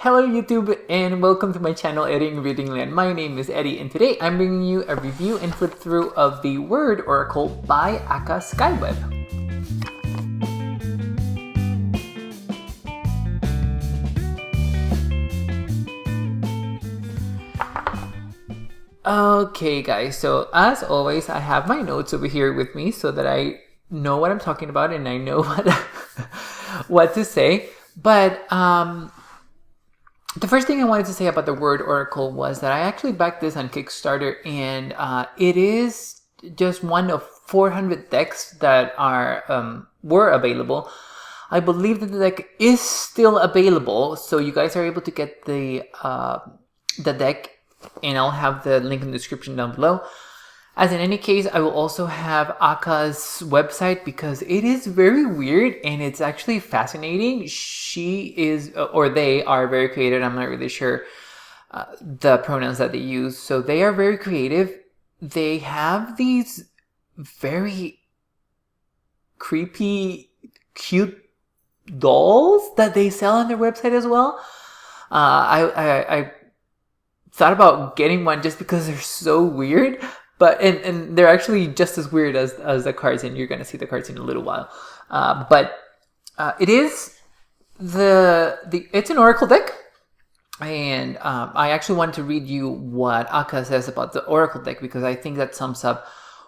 Hello YouTube and welcome to my channel eddieinreadingland. My name is Eddie and today I'm bringing you a review and flip through of the Wyrd Oracle by Aka Skyweb. Okay guys, so as always I have my notes over here with me so that I know what I'm talking about and I know what to say. But the first thing I wanted to say about the Wyrd Oracle was that I actually backed this on Kickstarter, and it is just one of 400 decks that were available. I believe that the deck is still available, so you guys are able to get the deck, and I'll have the link in the description down below. As in any case, I will also have Aka's website because it is very weird and it's actually fascinating. She is, or they are very creative. I'm not really sure the pronouns that they use. So they are very creative. They have these very creepy, cute dolls that they sell on their website as well. I thought about getting one just because they're so weird. But and they're actually just as weird as the cards, and you're gonna see the cards in a little while. But it is it's an Oracle deck, and I actually wanted to read you what Aka says about the Oracle deck because I think that sums up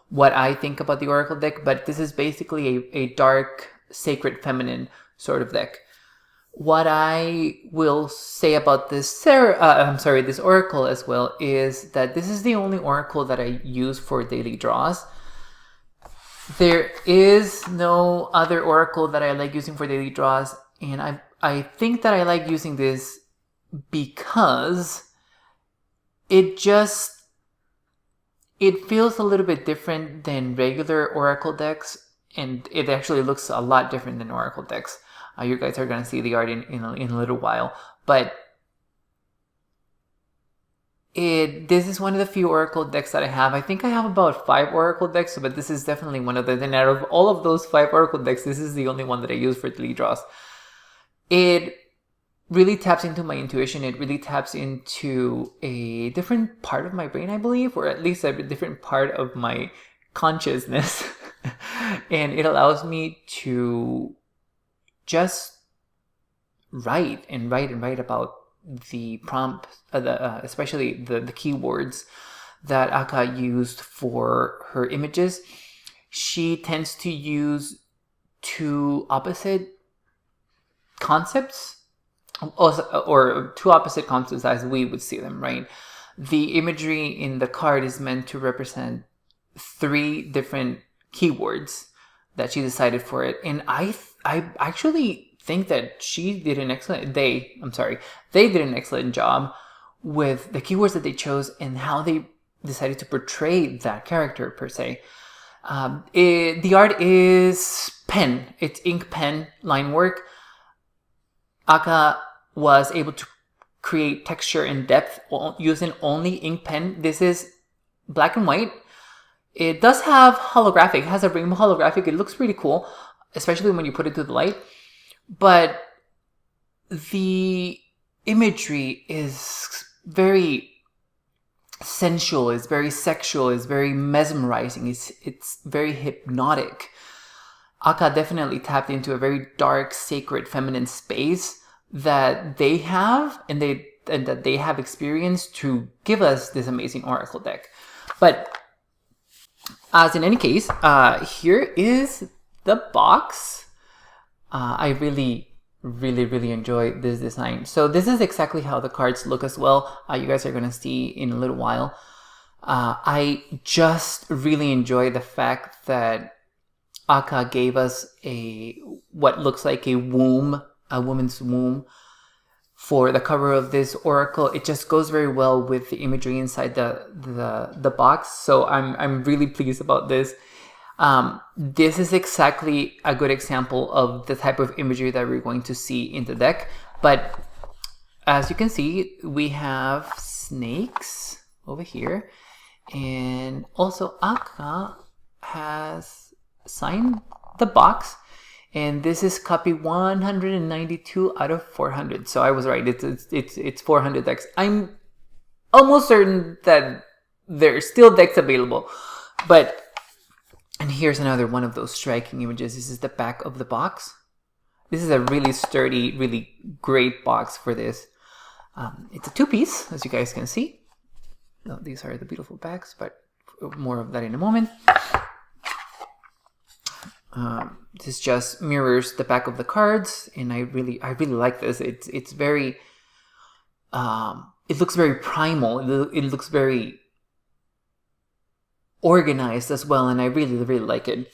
what I think about the Oracle deck. But this is basically a dark, sacred, feminine sort of deck. What I will say about this this Oracle as well is that this is the only Oracle that I use for daily draws. There is no other Oracle that I like using for daily draws, and I think that I like using this because it feels a little bit different than regular Oracle decks, and it actually looks a lot different than Oracle decks. You guys are going to see the art in a little while. But this is one of the few Oracle decks that I have. I think I have about 5 Oracle decks, but this is definitely one of them. And out of all of those 5 Oracle decks, this is the only one that I use for daily draws. It really taps into my intuition. It really taps into a different part of my brain, I believe, or at least a different part of my consciousness. And it allows me to just write about the prompt, especially the keywords that Aka used for her images. She tends to use 2 opposite concepts, or 2 opposite concepts as we would see them, right? The imagery in the card is meant to represent 3 different keywords that she decided for it, and I actually think that they did an excellent job with the keywords that they chose and how they decided to portray that character per se. The art is pen. It's ink pen line work. Aka was able to create texture and depth using only ink pen. This is black and white. It does have holographic. It has a rainbow holographic. It looks pretty cool, especially when you put it to the light. But the imagery is very sensual, it's very sexual, it's very mesmerizing, it's very hypnotic. Aka definitely tapped into a very dark, sacred, feminine space that they have and that they have experienced to give us this amazing Oracle deck. But as in any case, here is the box. I really enjoy this design. So this is exactly how the cards look as well. You guys are going to see in a little while. I just really enjoy the fact that Aka gave us what looks like a woman's womb for the cover of this Oracle. It just goes very well with the imagery inside the box. So I'm really pleased about this. This is exactly a good example of the type of imagery that we're going to see in the deck. But as you can see, we have snakes over here, and also Aka has signed the box And this is copy 192 out of 400. So I was right. It's 400 decks. I'm almost certain that there's still decks available. And here's another one of those striking images. This is the back of the box. This is a really sturdy, really great box for this. It's a two-piece, as you guys can see. No, these are the beautiful backs, but more of that in a moment. This just mirrors the back of the cards, and I really like this. It's very, it looks very primal. It looks very organized as well, and I really like it.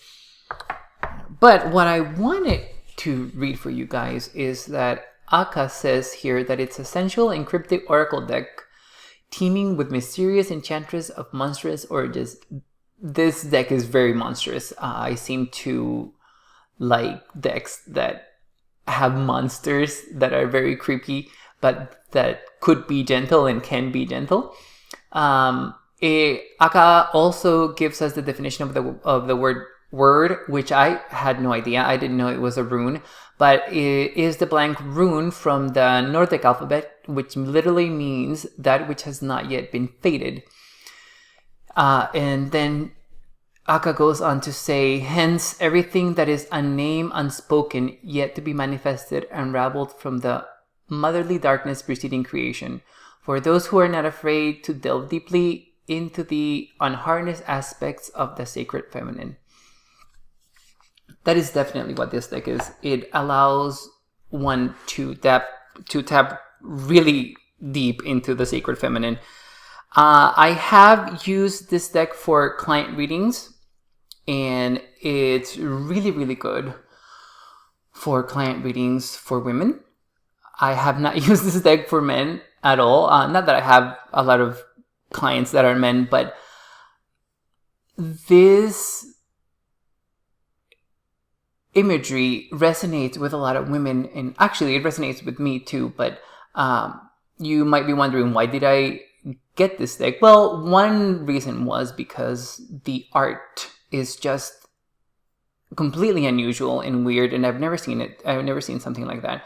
But what I wanted to read for you guys is that Aka says here that it's essential encrypted oracle deck teeming with mysterious enchantress of monstrous origins. This deck is very monstrous. I seem to like decks that have monsters that are very creepy, but that could be gentle and can be gentle. Aka also gives us the definition of the word word, which I had no idea. I didn't know it was a rune, but it is the blank rune from the Nordic alphabet, which literally means that which has not yet been fated. And then Aka goes on to say, hence everything that is a name unspoken, yet to be manifested, unraveled from the motherly darkness preceding creation. For those who are not afraid to delve deeply into the unharnessed aspects of the sacred feminine. That is definitely what this deck is. It allows one to tap really deep into the sacred feminine. I have used this deck for client readings, and it's really good for client readings for women. I have not used this deck for men at all. Not that I have a lot of clients that are men, but this imagery resonates with a lot of women, and actually it resonates with me too. But you might be wondering, why did I get this deck? Well, one reason was because the art is just completely unusual and weird, and I've never seen it. I've never seen something like that.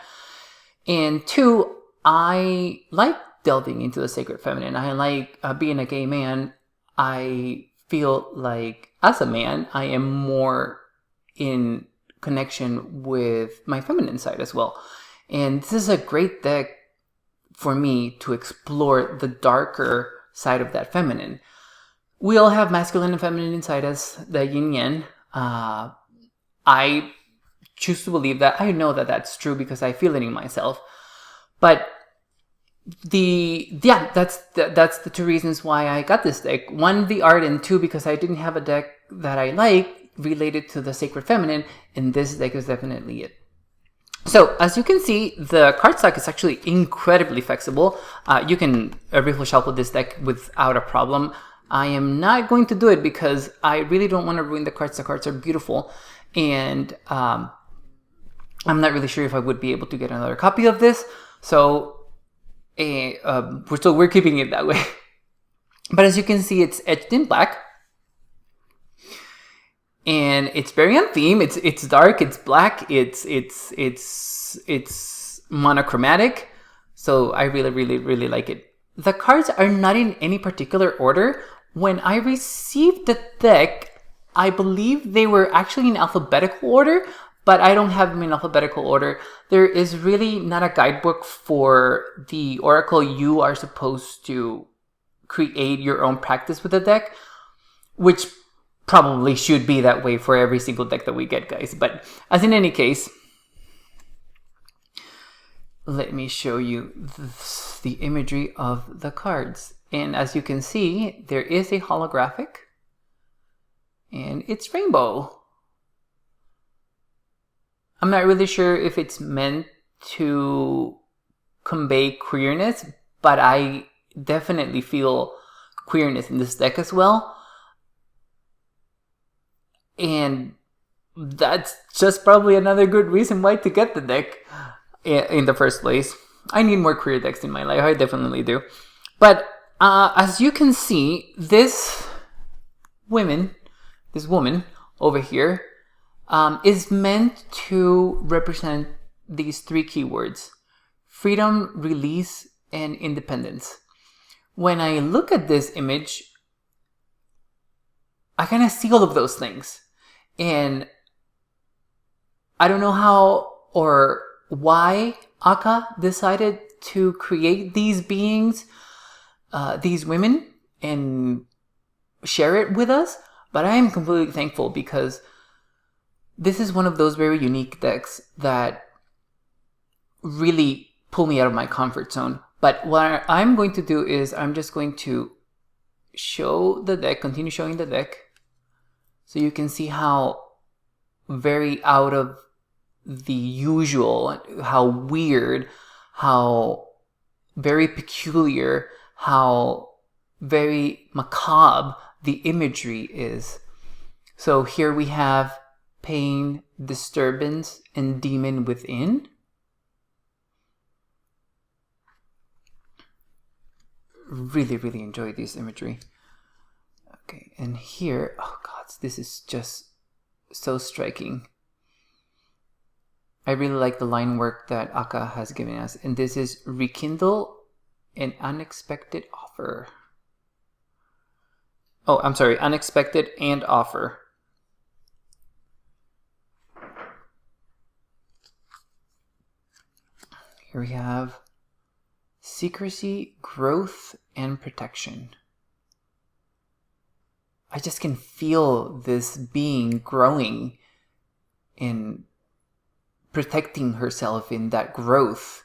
And two, I like delving into the sacred feminine. I like being a gay man. I feel like as a man, I am more in connection with my feminine side as well. And this is a great deck for me to explore the darker side of that feminine. We all have masculine and feminine inside us, the yin yang. I choose to believe that. I know that that's true because I feel it in myself. But that's the two reasons why I got this deck. One, the art, and two, because I didn't have a deck that I like related to the sacred feminine, and this deck is definitely it. So as you can see, the cardstock is actually incredibly flexible. You can riffle shuffle this deck without a problem. I am not going to do it because I really don't want to ruin the cards. The cards are beautiful, and I'm not really sure if I would be able to get another copy of this. So we're keeping it that way. But as you can see, it's etched in black. And it's very on theme. It's dark. It's black. It's monochromatic. So I really like it. The cards are not in any particular order. When I received the deck, I believe they were actually in alphabetical order, but I don't have them in alphabetical order. There is really not a guidebook for the oracle. You are supposed to create your own practice with the deck, which probably should be that way for every single deck that we get, guys. But as in any case, let me show you the imagery of the cards. And as you can see, there is a holographic, and it's rainbow. I'm not really sure if it's meant to convey queerness, but I definitely feel queerness in this deck as well. And that's just probably another good reason why to get the deck in the first place. I need more queer decks in my life. I definitely do. But as you can see, this woman over here is meant to represent these three keywords: freedom, release, and independence. When I look at this image, I kind of see all of those things. And I don't know how or why Aka decided to create these beings, these women, and share it with us, but I am completely thankful because this is one of those very unique decks that really pull me out of my comfort zone. But what I'm going to do is I'm just going to show the deck, continue showing the deck, so you can see how very out of the usual, how weird, how very peculiar, how very macabre the imagery is. So here we have pain, disturbance, and demon within. Really, really enjoy this imagery. Okay, and here, oh god, this is just so striking. I really like the line work that Aka has given us. And this is rekindle an unexpected offer. Oh, I'm sorry, unexpected and offer. Here we have secrecy, growth, and protection. I just can feel this being growing and protecting herself in that growth.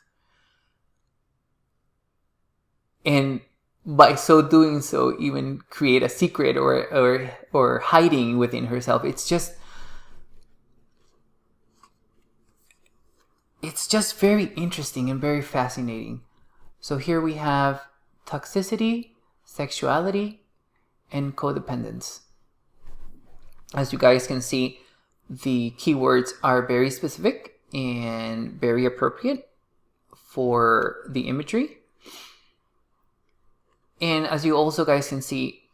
And by so doing so, even create a secret or hiding within herself. It's just very interesting and very fascinating. So here we have toxicity, sexuality, and codependence. As you guys can see, the keywords are very specific and very appropriate for the imagery. And as you also guys can see,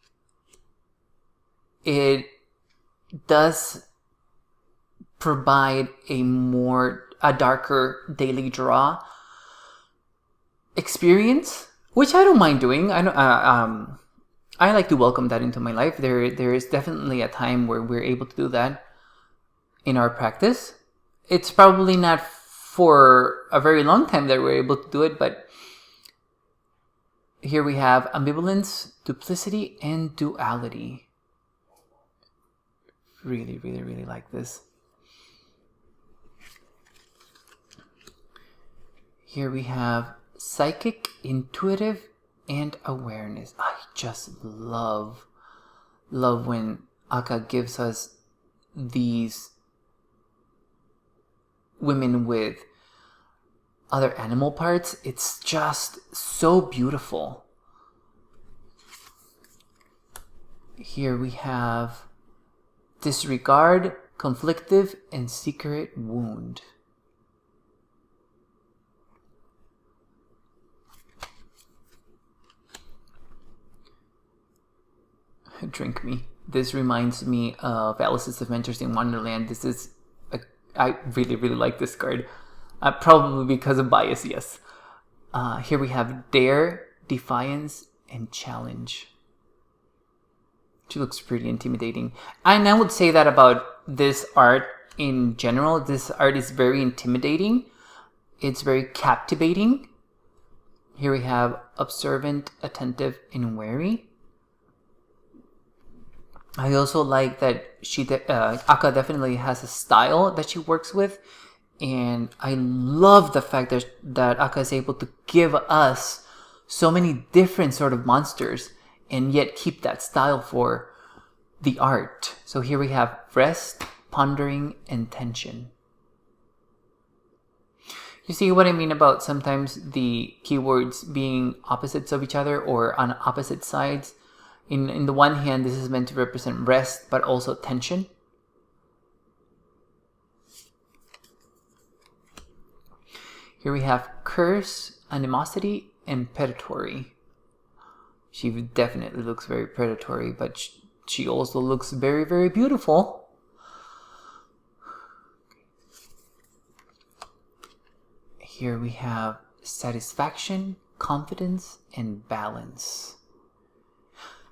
it does provide a darker daily draw experience, which I don't mind doing. I like to welcome that into my life. There is definitely a time where we're able to do that in our practice. It's probably not for a very long time that we're able to do it, but here we have ambivalence, duplicity, and duality. Really, really, really like this. Here we have psychic, intuitive, and awareness. I just love when Aka gives us these women with other animal parts. It's just so beautiful. Here we have disregard, conflictive, and secret wound. Drink me. This reminds me of Alice's Adventures in Wonderland. I really, really like this card. Probably because of bias, yes. Here we have dare, defiance, and challenge. She looks pretty intimidating. And I would say that about this art in general. This art is very intimidating. It's very captivating. Here we have observant, attentive, and wary. I also like that Aka definitely has a style that she works with, and I love the fact that Aka is able to give us so many different sort of monsters and yet keep that style for the art. So here we have rest, pondering, and tension. You see what I mean about sometimes the keywords being opposites of each other or on opposite sides? In the one hand, this is meant to represent rest, but also tension. Here we have curse, animosity, and predatory. She definitely looks very predatory, but she also looks very, very beautiful. Here we have satisfaction, confidence, and balance.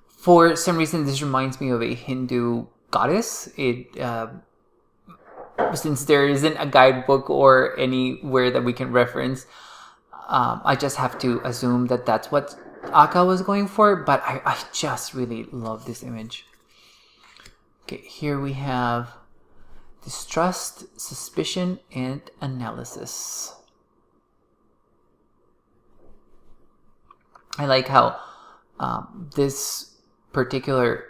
For some reason, this reminds me of a Hindu goddess. Since there isn't a guidebook or anywhere that we can reference, I just have to assume that that's what Aka was going for, but I just really love this image. Okay, here we have distrust, suspicion, and analysis. I like how this particular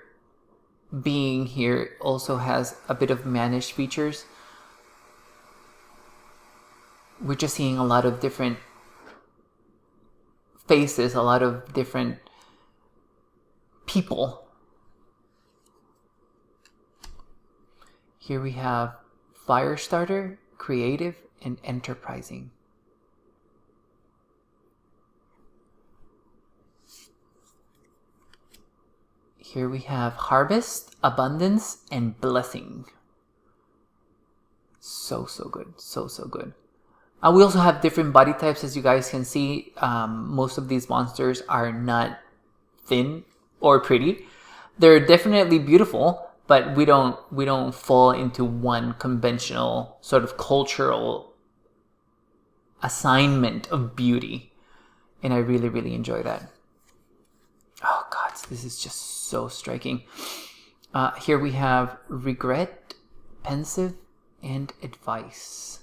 being here also has a bit of managed features. We're just seeing a lot of different faces, a lot of different people. Here we have fire starter, creative, and enterprising. Here we have harvest, abundance, and blessing. So good. So good. We also have different body types, as you guys can see. Most of these monsters are not thin or pretty. They're definitely beautiful, but we don't fall into one conventional sort of cultural assignment of beauty. And I really enjoy that. Oh God, this is just so striking. Here we have regret, pensive, and advice.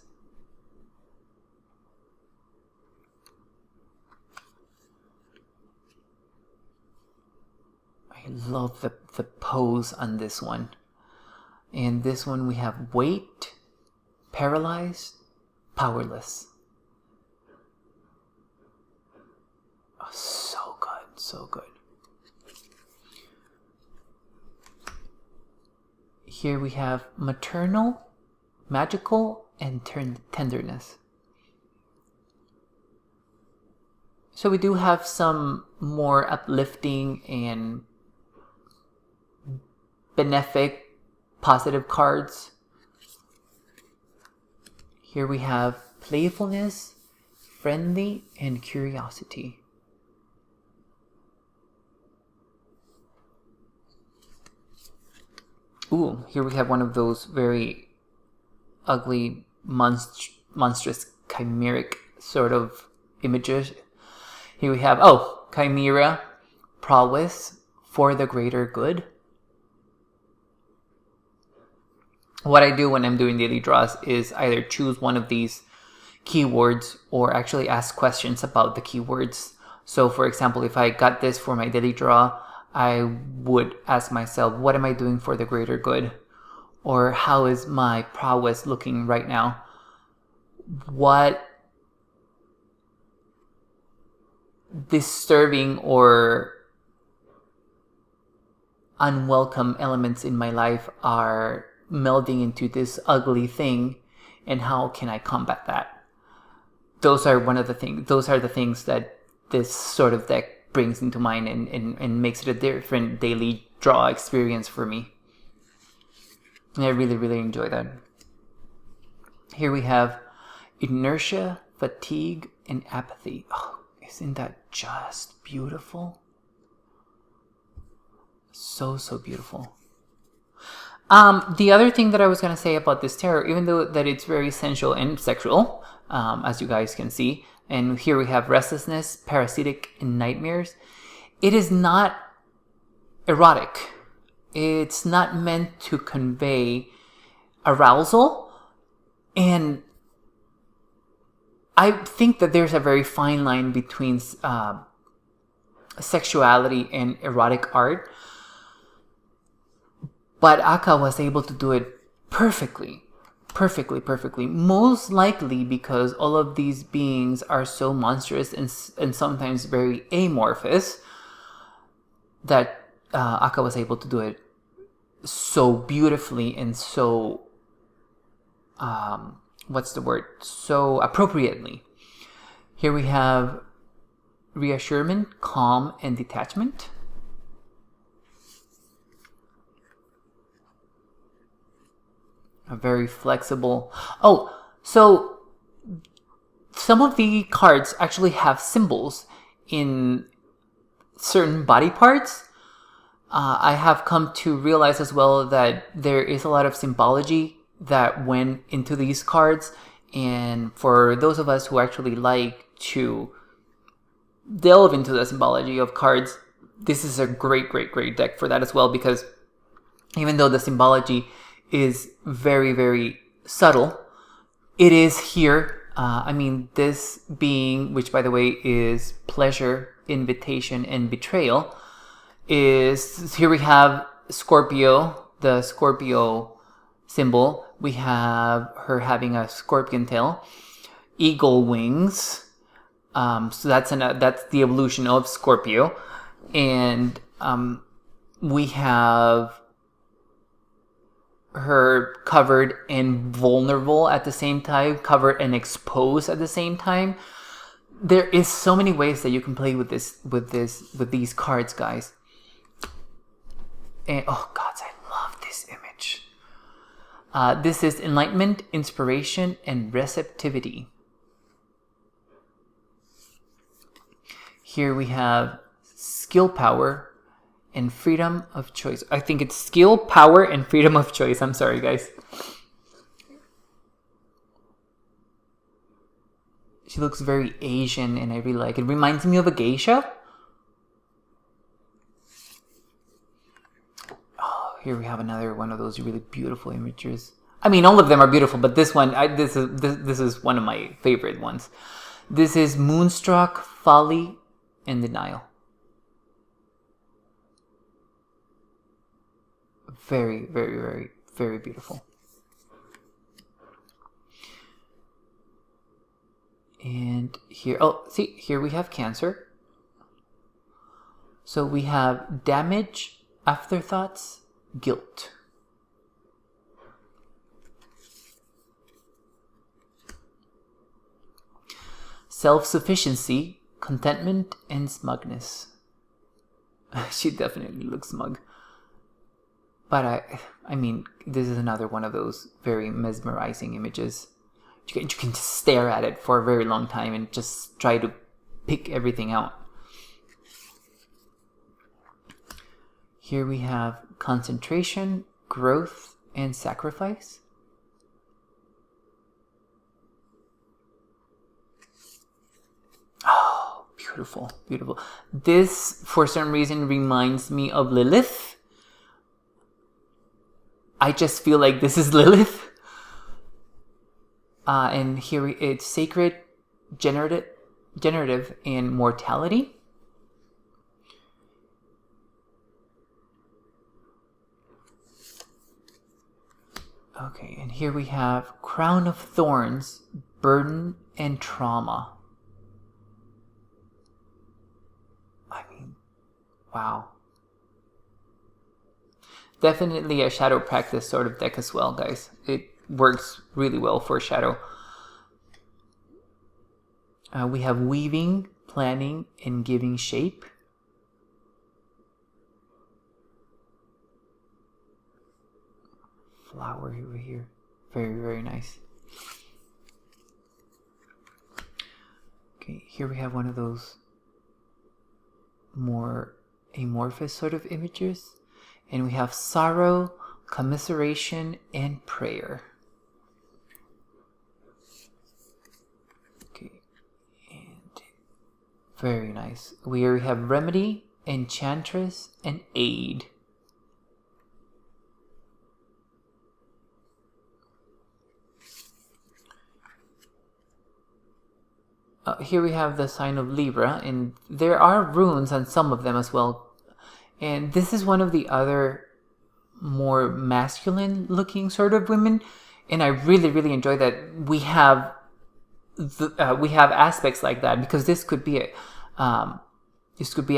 I love the pose on this one. And this one we have weight, paralyzed, powerless. Oh, so good, so good. Here we have maternal, magical, and tenderness. So we do have some more uplifting and benefic, positive cards. Here we have playfulness, friendly, and curiosity. Ooh, here we have one of those very ugly, monstrous, chimeric sort of images. Here we have, chimera, prowess, for the greater good. What I do when I'm doing daily draws is either choose one of these keywords or actually ask questions about the keywords. So for example, if I got this for my daily draw, I would ask myself, what am I doing for the greater good? Or how is my prowess looking right now? What disturbing or unwelcome elements in my life are melding into this ugly thing, and how can I combat that? Those are the things that this sort of deck brings into mind and makes it a different daily draw experience for me. And I really enjoy that. Here we have inertia, fatigue, and apathy. Oh, isn't that just beautiful? So beautiful. The other thing that I was going to say about this tarot, even though that it's very sensual and sexual, as you guys can see, and here we have restlessness, parasitic, and nightmares, it is not erotic. It's not meant to convey arousal, and I think that there's a very fine line between sexuality and erotic art. But Aka was able to do it perfectly. Most likely because all of these beings are so monstrous and sometimes very amorphous that Aka was able to do it so beautifully and so, so appropriately. Here we have reassurance, calm, and detachment. A very flexible. Oh, so some of the cards actually have symbols in certain body parts. I have come to realize as well that there is a lot of symbology that went into these cards, and for those of us who actually like to delve into the symbology of cards, this is a great deck for that as well, because even though the symbology is very, very subtle, it is here. I mean, this being, which by the way is pleasure, invitation, and betrayal, is here we have Scorpio, the Scorpio symbol. We have her having a scorpion tail, eagle wings. So that's the evolution of Scorpio, and we have her covered and vulnerable at the same time, covered and exposed at the same time. There is so many ways that you can play with these cards, guys. And oh gods, I love this image. This is enlightenment, inspiration, and receptivity. Here we have skill, power, and freedom of choice. I think it's skill, power, and freedom of choice. I'm sorry, guys. She looks very Asian, and I really like it. Reminds me of a geisha. Oh, here we have another one of those really beautiful images. I mean, all of them are beautiful, but this one, this is one of my favorite ones. This is Moonstruck, Folly, and Denial. Very, very, very, very beautiful. And here, oh, see, here we have Cancer. So we have damage, afterthoughts, guilt. Self-sufficiency, contentment, and smugness. She definitely looks smug. But I mean, this is another one of those very mesmerizing images. You can just stare at it for a very long time and just try to pick everything out. Here we have concentration, growth, and sacrifice. Oh, beautiful, beautiful. This, for some reason, reminds me of Lilith. I just feel like this is Lilith. And here it's sacred, generative, and mortality. Okay, and here we have crown of thorns, burden, and trauma. I mean, wow. Definitely a shadow practice sort of deck as well, guys. It works really well for shadow. We have weaving, planning, and giving shape. Flower over here. Very, very nice. Okay, here we have one of those more amorphous sort of images. And we have sorrow, commiseration, and prayer. Okay, and very nice. We have remedy, enchantress, and aid. Here we have the sign of Libra, and there are runes on some of them as well. And this is one of the other more masculine looking sort of women, and I really, really enjoy that we have aspects like that, because this could be a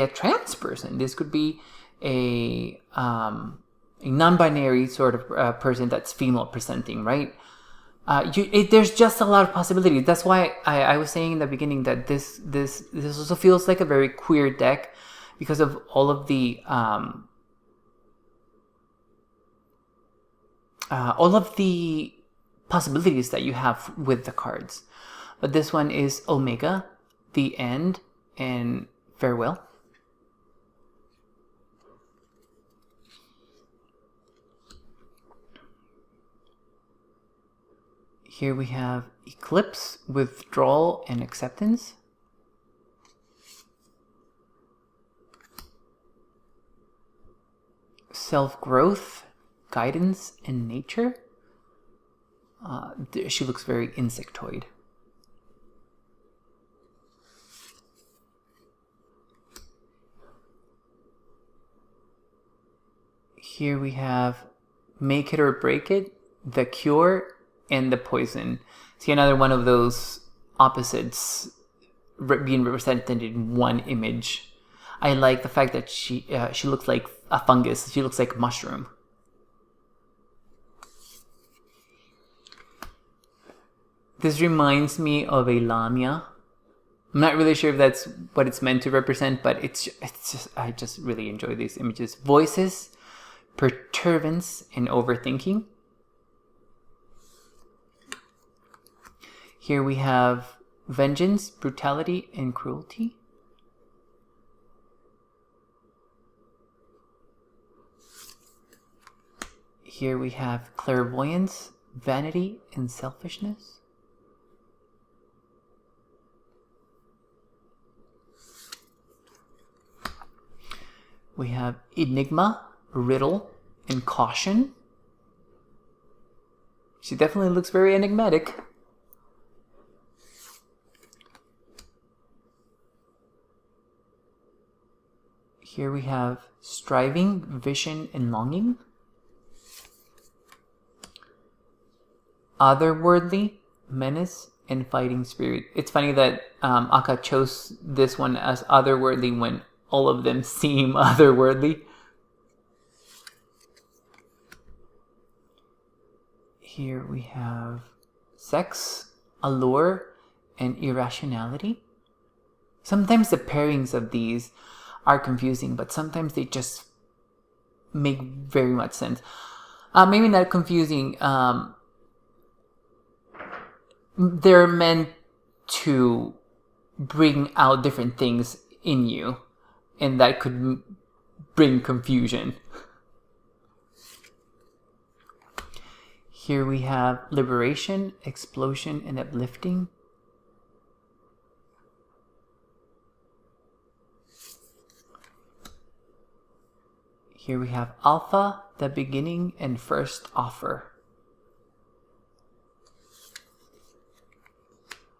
trans person, this could be a non-binary sort of person that's female presenting, right? There's just a lot of possibilities. That's why I was saying in the beginning that this also feels like a very queer deck, because of all of the possibilities that you have with the cards. but this one is Omega, the end, and farewell. Here we have Eclipse, withdrawal and acceptance. Self-growth, guidance, and nature. She looks very insectoid. Here we have Make It or Break It, The Cure, and The Poison. See, another one of those opposites being represented in one image. I like the fact that she looks like a fungus. She looks like a mushroom. This reminds me of a lamia. I'm not really sure if that's what it's meant to represent, but it's just I just really enjoy these images. Voices, perturbance, and overthinking. Here we have vengeance, brutality, and cruelty. Here we have clairvoyance, vanity, and selfishness. We have enigma, riddle, and caution. She definitely looks very enigmatic. Here we have striving, vision, and longing. Otherworldly, menace, and fighting spirit. It's funny that Aka chose this one as otherworldly when all of them seem otherworldly. Here we have sex, allure, and irrationality. Sometimes the pairings of these are confusing, but sometimes they just make very much sense. Maybe not confusing. They're meant to bring out different things in you, and that could bring confusion. Here we have liberation, explosion, and uplifting. Here we have alpha, the beginning, and first offer.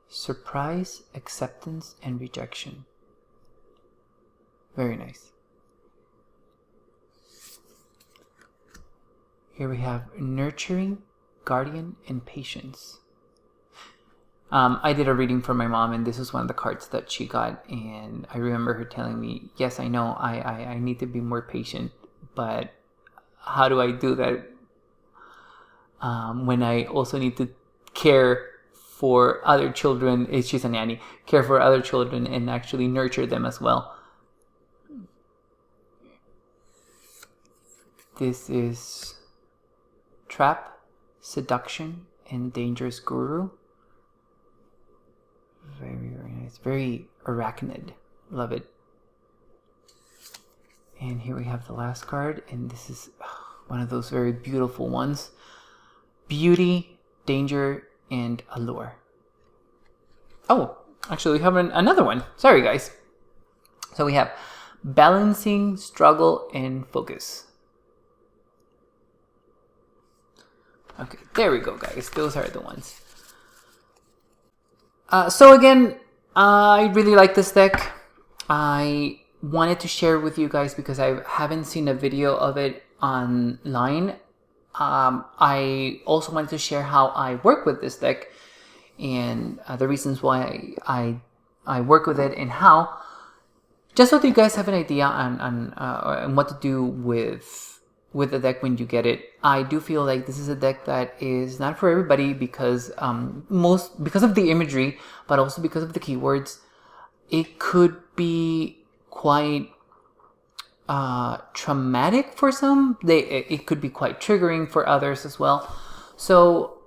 Surprise, acceptance, and rejection. Very nice. Here we have nurturing, guardian, and patience. I did a reading for my mom, and this is one of the cards that she got, and I remember her telling me, yes, I know I need to be more patient, but how do I do that when I also need to care for other children? She's a nanny. Care for other children and actually nurture them as well. This is trap, seduction, and dangerous guru. Very, very nice. Very arachnid. Love it. And here we have the last card, and this is one of those very beautiful ones. Beauty, danger, and allure. Oh, actually we have another one. Sorry, guys. So we have balancing, struggle, and focus. Okay, there we go, guys. Those are the ones. So again, I really like this deck. I wanted to share with you guys because I haven't seen a video of it online. I also wanted to share how I work with this deck and the reasons why I work with it and how, just so that you guys have an idea on what to do with the deck when you get it. I do feel like this is a deck that is not for everybody because because of the imagery, but also because of the keywords. It could be quite traumatic for some. It could be quite triggering for others as well. So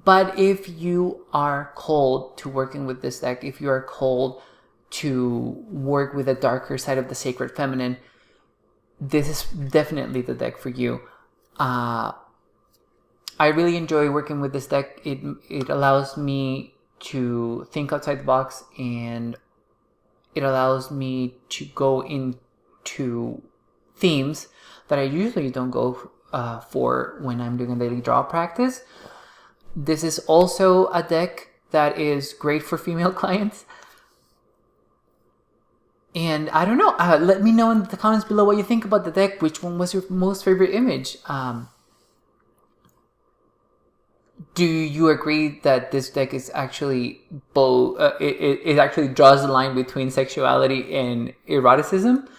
But if you are cold to working with this deck, if you are cold to work with the darker side of the Sacred Feminine, this is definitely the deck for you. I really enjoy working with this deck. It allows me to think outside the box, and it allows me to go into themes that I usually don't go for when I'm doing a daily draw practice. This is also a deck that is great for female clients. And I don't know, let me know in the comments below what you think about the deck. Which one was your most favorite image? Do you agree that this deck is actually both? It actually draws the line between sexuality and eroticism?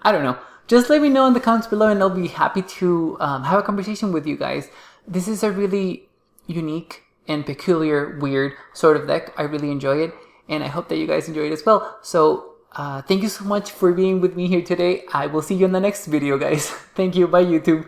I don't know. Just let me know in the comments below, and I'll be happy to have a conversation with you guys. This is a really unique and peculiar, weird sort of deck. I really enjoy it, and I hope that you guys enjoy it as well. So thank you so much for being with me here today. I will see you in the next video, guys. Thank you. Bye, YouTube.